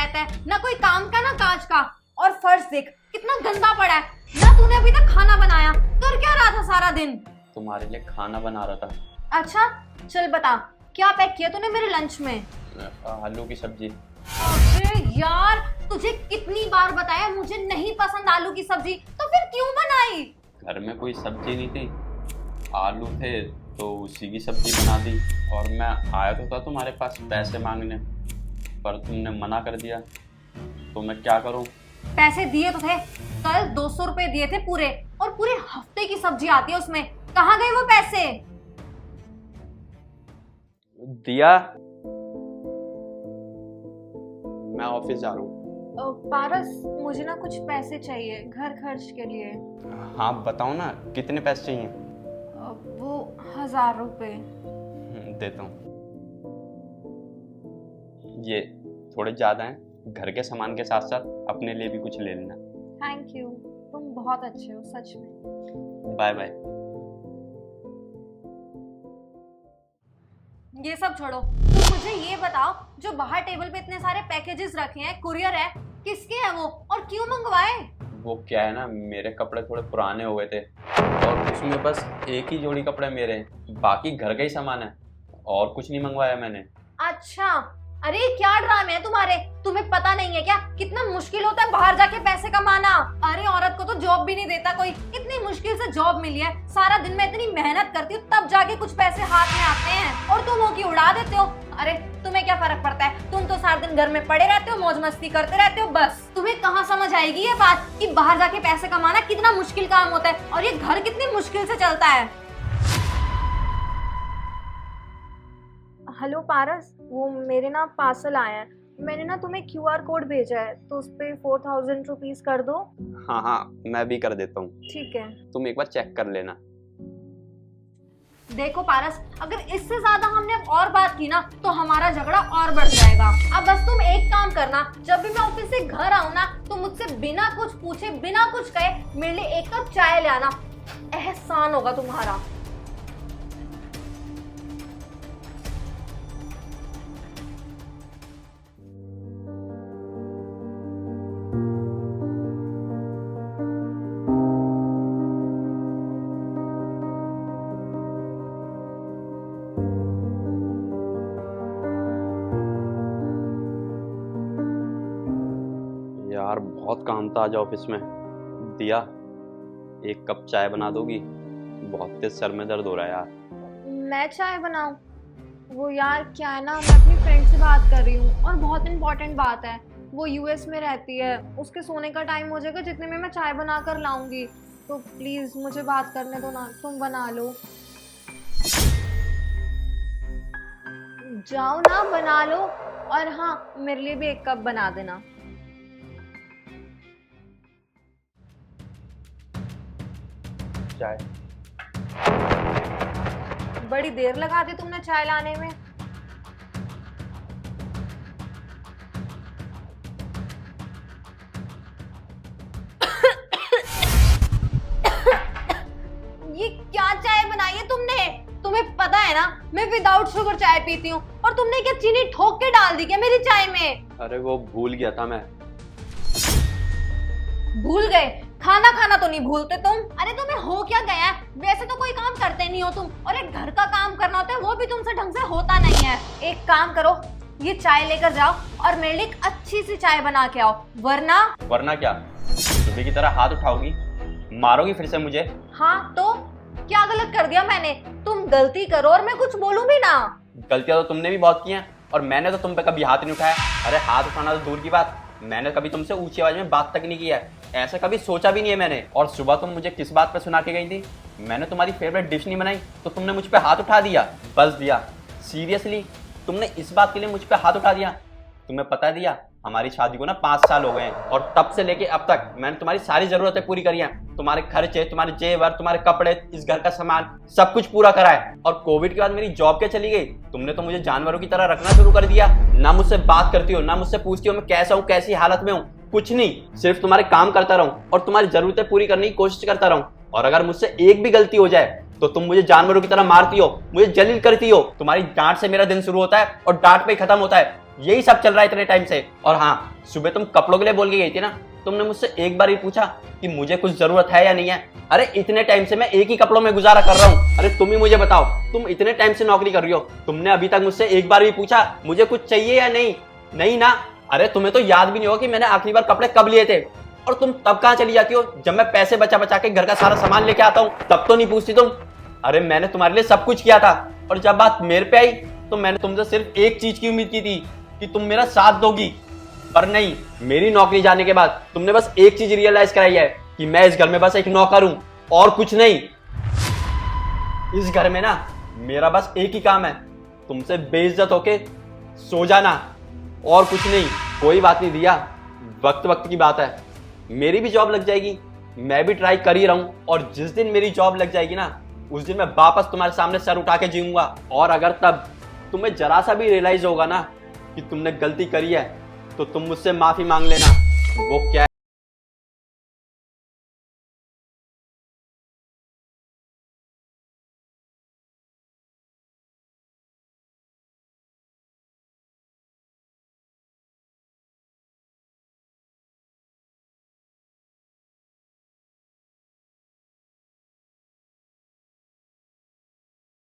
रहता है, ना कोई काम का ना काज का। और फर्श देख कितना गंदा पड़ा है, ना तूने अभी तक खाना बनाया। कर क्या रहा था सारा दिन? तुम्हारे लिए खाना बना रहा था। अच्छा चल बता, क्या पैक किया तूने मेरे लंच में? आलू की सब्जी। अरे यार, तुझे कितनी बार बताया मुझे नहीं पसंद आलू की सब्जी, तो फिर क्यों बनाई? घर में कोई सब्जी नहीं थी, आलू थे तो उसी की सब्जी बना दी। और मैं आया तो था तुम्हारे पास पैसे मांगने, पर तुमने मना कर दिया, तो मैं क्या करूं? पैसे दिए तो थे, कल 200 रुपए दिए थे पूरे, और पूरे हफ्ते की सब्जी आती है उसमें। कहाँ गए वो पैसे? दिया, मैं ऑफिस जा रहा हूँ। पारस, मुझे ना कुछ पैसे चाहिए घर खर्च के लिए। हाँ बताओ ना, कितने पैसे चाहिए? वो 1000 रुपए। देता हूँ। ये थोड़े ज़्यादा हैं, घर के सामान के साथ साथ अपने लिए भी कुछ ले लेना। थैंक यू, तुम बहुत अच्छे हो सच में। Bye bye. ये सब छोड़ो, तुम मुझे ये बताओ, जो बाहर टेबल पे इतने सारे पैकेजेस रखे हैं, कुरियर है, किसके हैं वो और क्यों मंगवाए? वो क्या है ना, मेरे कपड़े थोड़े पुराने हो गए थे और उसमें बस एक ही जोड़ी कपड़े मेरे हैं, बाकी घर का ही सामान है और कुछ नहीं मंगवाया मैंने। अच्छा, अरे क्या ड्रामे है तुम्हारे? तुम्हें पता नहीं है क्या कितना मुश्किल होता है बाहर जाके पैसे कमाना? अरे औरत को तो जॉब भी नहीं देता कोई, इतनी मुश्किल से जॉब मिली है, सारा दिन मैं इतनी मेहनत करती हूँ तब जाके कुछ पैसे हाथ में आते हैं, और तुम हो कि उड़ा देते हो। अरे तुम्हें क्या फर्क पड़ता है, तुम तो सारा दिन घर में पड़े रहते हो, मौज मस्ती करते रहते हो बस। तुम्हें कहाँ समझ आएगी ये बात कि बाहर जाके पैसे कमाना कितना मुश्किल काम होता है, और ये घर कितनी मुश्किल से चलता है। हेलो पारस, वो मेरे ना पार्सल आया है, मैंने ना तुम्हें QR कोड भेजा है, तो उस पे 4000 रुपीज कर दो। हाँ हाँ, मैं भी कर देता हूँ। ठीक है। तुम एक बार चेक कर लेना। देखो पारस, अगर इससे ज्यादा हमने अब और बात की ना तो हमारा झगड़ा और बढ़ जाएगा। अब बस तुम एक काम करना, जब भी मैं ऑफिस से घर आऊँ ना तो मुझसे बिना कुछ पूछे बिना कुछ कहे मेरे लिए 1 कप चाय ले आना, एहसान होगा तुम्हारा। यार बहुत काम था आज ऑफिस में। दिया, 1 कप चाय बना दोगी? बहुत तेज सर में दर्द हो रहा है यार। मैं चाय बनाऊं? वो यार क्या है ना, मैं अपनी फ्रेंड से बात कर रही हूँ और बहुत इंपॉर्टेंट बात है, वो US में रहती है, उसके सोने का टाइम हो जाएगा जितने में मैं चाय बना कर लाऊंगी, तो प्लीज मुझे बात करने दो ना, तुम बना लो। जाओ ना बना लो, और हाँ मेरे लिए भी 1 कप बना देना। चाय? बड़ी देर लगा दी तुमने चाय लाने में। ये क्या चाय बनाई है तुमने? तुम्हें पता है ना मैं विदाउट शुगर चाय पीती हूँ, और तुमने क्या चीनी ठोक के डाल दी क्या मेरी चाय में? अरे वो भूल गया था मैं। भूल गए? खाना खाना तो नहीं भूलते तुम? अरे तुम्हें हो क्या गया है? वैसे तो कोई काम करते नहीं हो तुम, और एक घर का काम करना होता है वो भी तुमसे ढंग से होता नहीं है। एक काम करो, ये चाय लेकर जाओ और मेरे लिए एक अच्छी सी चाय बना के आओ, वरना क्या सुबह की तरह हाथ उठाओगी, मारोगी फिर से मुझे? हाँ तो क्या गलत कर दिया मैंने? तुम गलती करो और मैं कुछ बोलूं भी ना। गलतियां तो तुमने भी बहुत की हैं, और मैंने तो तुम पे कभी हाथ नहीं उठाया। अरे हाथ उठाना तो दूर की बात, मैंने कभी तुमसे ऊंची आवाज में बात तक नहीं किया है, ऐसा कभी सोचा भी नहीं है मैंने। और सुबह तुम मुझे किस बात पे सुना के गई थी? मैंने तुम्हारी फेवरेट डिश नहीं बनाई तो तुमने मुझ पे हाथ उठा दिया। बस दिया, सीरियसली तुमने इस बात के लिए मुझ पे हाथ उठा दिया? तुम्हें पता दिया, हमारी शादी को ना 5 साल हो गए हैं, और तब से लेके अब तक मैंने तुम्हारी सारी जरूरतें पूरी करी हैं। तुम्हारे खर्चे, तुम्हारे जेवर, तुम्हारे कपड़े, इस घर का सामान, सब कुछ पूरा करा है। और कोविड के बाद मेरी जॉब क्या चली गई, तुमने तो मुझे जानवरों की तरह रखना शुरू कर दिया। ना मुझसे बात करती हो, ना मुझसे पूछती हो मैं कैसा हूँ, कैसी हालत में हूँ, कुछ नहीं। सिर्फ तुम्हारे काम करता रहूं और तुम्हारी जरूरतें पूरी करने की कोशिश करता रहूं, और अगर मुझसे एक भी गलती हो जाए तो तुम मुझे जानवरों की तरह मारती हो, मुझे जलील करती हो। तुम्हारी डांट से मेरा दिन शुरू होता है और डांट पे ही खत्म होता है। यही सब चल रहा है इतने टाइम से। और हाँ, सुबह तुम कपड़ों के लिए बोल के गई थी ना, तुमने मुझसे एक बार ही पूछा कि मुझे कुछ जरूरत है या नहीं है? अरे इतने टाइम से मैं एक ही कपड़ों में गुजारा कर रहा हूँ। अरे तुम ही मुझे बताओ, तुम इतने टाइम से नौकरी कर रही हो, तुमने अभी तक मुझसे एक बार भी पूछा मुझे कुछ चाहिए या नहीं? नहीं ना। अरे तुम्हें तो याद भी नहीं होगा कि मैंने आखिरी बार कपड़े कब लिए थे। और तुम तब कहाँ चली जाती हो जब मैं पैसे बचा बचा के घर का सारा सामान लेके आता हूँ, तब तो नहीं पूछती तुम। अरे मैंने तुम्हारे लिए सब कुछ किया था, और जब बात मेरे पे आई तो मैंने तुमसे सिर्फ एक चीज की उम्मीद की थी कि तुम मेरा साथ दोगी। पर नहीं, मेरी नौकरी जाने के बाद तुमने बस एक चीज रियलाइज कराई है कि मैं इस घर में बस एक नौकर हूं और कुछ नहीं। इस घर में ना मेरा बस एक ही काम है, तुमसे बेइज्जत होके सो जाना, और कुछ नहीं। कोई बात नहीं दिया, वक्त वक्त की बात है, मेरी भी जॉब लग जाएगी, मैं भी ट्राई कर ही रहा हूं, और जिस दिन मेरी जॉब लग जाएगी ना, उस दिन मैं वापस तुम्हारे सामने सर उठा के जीऊंगा। और अगर तब तुम्हें जरा सा भी रियलाइज होगा ना कि तुमने गलती करी है, तो तुम मुझसे माफी मांग लेना। वो क्या